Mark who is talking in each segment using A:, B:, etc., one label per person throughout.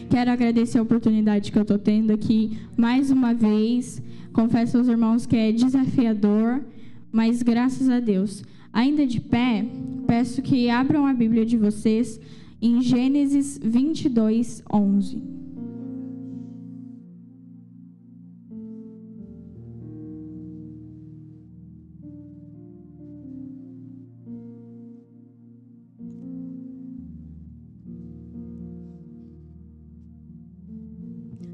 A: Quero agradecer a oportunidade que eu estou tendo aqui mais uma vez. Confesso aos irmãos que é desafiador, mas graças a Deus. Ainda de pé, peço que abram a Bíblia de vocês em Gênesis 22, 11.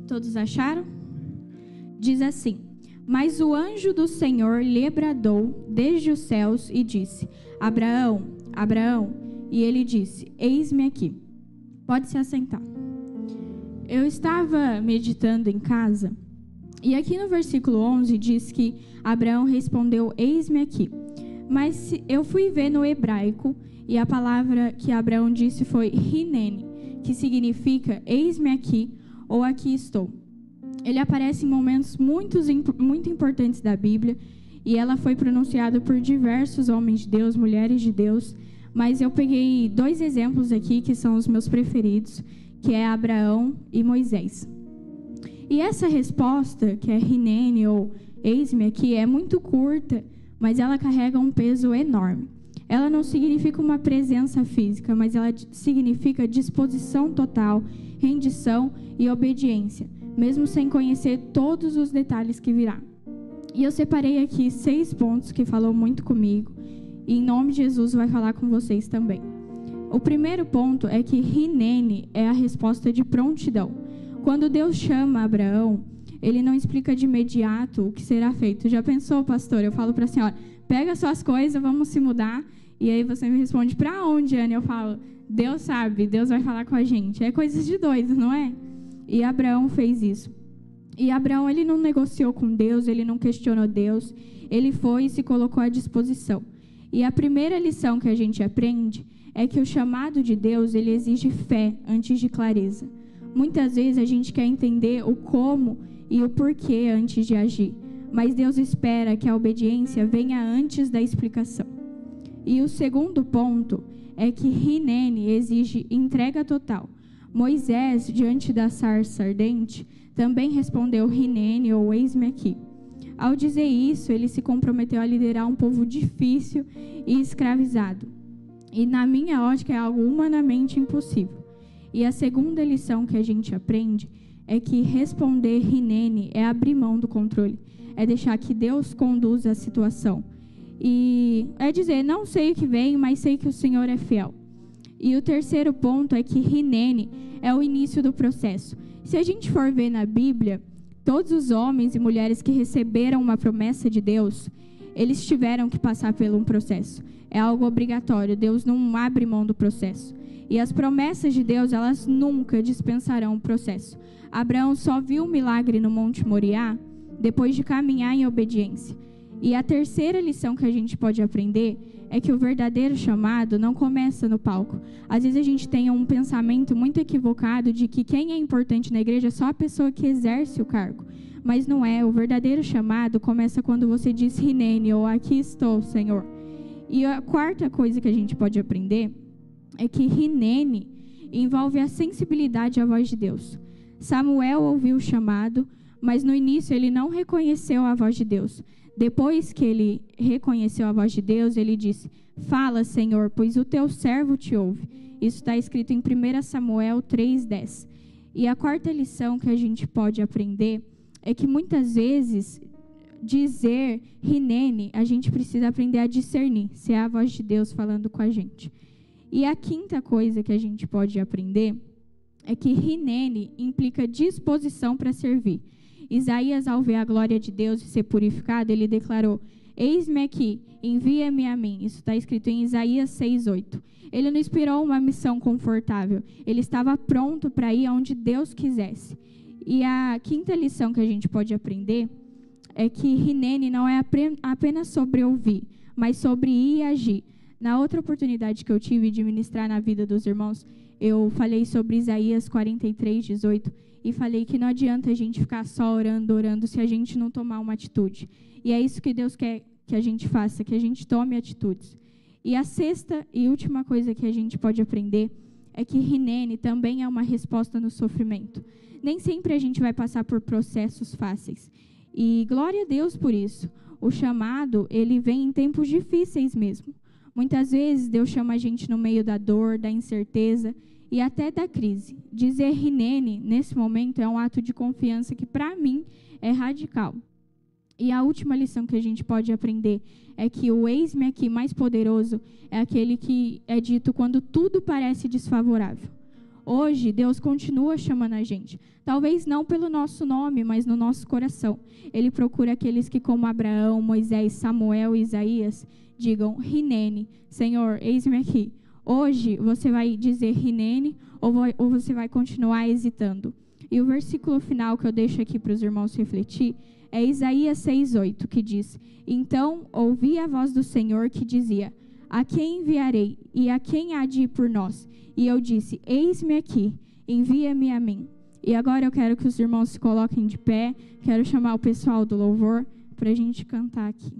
A: Todos acharam? Diz assim: Mas o anjo do Senhor lhe bradou desde os céus e disse: Abraão, Abraão. E ele disse: Eis-me aqui. Pode se assentar. Eu estava meditando em casa e aqui no versículo 11 diz que Abraão respondeu: Eis-me aqui. Mas eu fui ver no hebraico e a palavra que Abraão disse foi hinene, que significa eis-me aqui ou aqui estou. Ele aparece em momentos muito importantes da Bíblia e ela foi pronunciada por diversos homens de Deus, mulheres de Deus, mas eu peguei 2 exemplos aqui que são os meus preferidos, que é Abraão e Moisés. E essa resposta, que é hinene ou eis-me aqui, é muito curta, mas ela carrega um peso enorme. Ela não significa uma presença física, mas ela significa disposição total, rendição e obediência, mesmo sem conhecer todos os detalhes que virá. E eu separei aqui 6 pontos que falou muito comigo, e em nome de Jesus vai falar com vocês também. O primeiro ponto é que hinene é a resposta de prontidão. Quando Deus chama Abraão, ele não explica de imediato o que será feito. Já pensou, pastor? Eu falo para a senhora, pega suas coisas, vamos se mudar. E aí você me responde, para onde, Ana? Eu falo, Deus sabe, Deus vai falar com a gente. É coisas de doido, não é? E Abraão fez isso. E Abraão, ele não negociou com Deus, ele não questionou Deus. Ele foi e se colocou à disposição. E a primeira lição que a gente aprende é que o chamado de Deus, ele exige fé antes de clareza. Muitas vezes a gente quer entender o como e o porquê antes de agir. Mas Deus espera que a obediência venha antes da explicação. E o segundo ponto é que hinene exige entrega total. Moisés, diante da sarça ardente, também respondeu hinene ou eis-me aqui. Ao dizer isso, ele se comprometeu a liderar um povo difícil e escravizado. E na minha ótica é algo humanamente impossível. E a segunda lição que a gente aprende é que responder hinene é abrir mão do controle, é deixar que Deus conduza a situação. E é dizer, não sei o que vem, mas sei que o Senhor é fiel. E o terceiro ponto é que hinene é o início do processo. Se a gente for ver na Bíblia, todos os homens e mulheres que receberam uma promessa de Deus, eles tiveram que passar por um processo. É algo obrigatório, Deus não abre mão do processo. E as promessas de Deus, elas nunca dispensarão o processo. Abraão só viu o milagre no Monte Moriá depois de caminhar em obediência. E a terceira lição que a gente pode aprender é que o verdadeiro chamado não começa no palco. Às vezes a gente tem um pensamento muito equivocado de que quem é importante na igreja é só a pessoa que exerce o cargo. Mas não é. O verdadeiro chamado começa quando você diz hinene ou aqui estou, Senhor. E a quarta coisa que a gente pode aprender é que hinene envolve a sensibilidade à voz de Deus. Samuel ouviu o chamado, mas no início ele não reconheceu a voz de Deus. Depois que ele reconheceu a voz de Deus, ele disse, fala, Senhor, pois o teu servo te ouve. Isso está escrito em 1 Samuel 3:10. E a quarta lição que a gente pode aprender é que muitas vezes dizer hinene, a gente precisa aprender a discernir se é a voz de Deus falando com a gente. E a quinta coisa que a gente pode aprender é que hinene implica disposição para servir. Isaías, ao ver a glória de Deus e ser purificado, ele declarou, eis-me aqui, envia-me a mim. Isso está escrito em Isaías 6:8. Ele não esperou uma missão confortável, ele estava pronto para ir aonde Deus quisesse. E a quinta lição que a gente pode aprender é que hinene não é apenas sobre ouvir, mas sobre ir e agir. Na outra oportunidade que eu tive de ministrar na vida dos irmãos, eu falei sobre Isaías 43:18 e falei que não adianta a gente ficar só orando se a gente não tomar uma atitude. E é isso que Deus quer que a gente faça, que a gente tome atitudes. E a sexta e última coisa que a gente pode aprender é que Hinene também é uma resposta no sofrimento. Nem sempre a gente vai passar por processos fáceis. E glória a Deus por isso. O chamado, ele vem em tempos difíceis mesmo. Muitas vezes Deus chama a gente no meio da dor, da incerteza e até da crise. Dizer Hinene, nesse momento, é um ato de confiança que, para mim, é radical. E a última lição que a gente pode aprender é que o eis-me aqui mais poderoso é aquele que é dito quando tudo parece desfavorável. Hoje, Deus continua chamando a gente. Talvez não pelo nosso nome, mas no nosso coração. Ele procura aqueles que, como Abraão, Moisés, Samuel e Isaías, digam, Hinene, Senhor, eis-me aqui. Hoje, você vai dizer Hinene ou você vai continuar hesitando? E o versículo final que eu deixo aqui para os irmãos refletir é Isaías 6:8, que diz, então ouvi a voz do Senhor que dizia, a quem enviarei e a quem há de ir por nós? E eu disse, eis-me aqui, envia-me a mim. E agora eu quero que os irmãos se coloquem de pé, quero chamar o pessoal do louvor para a gente cantar aqui.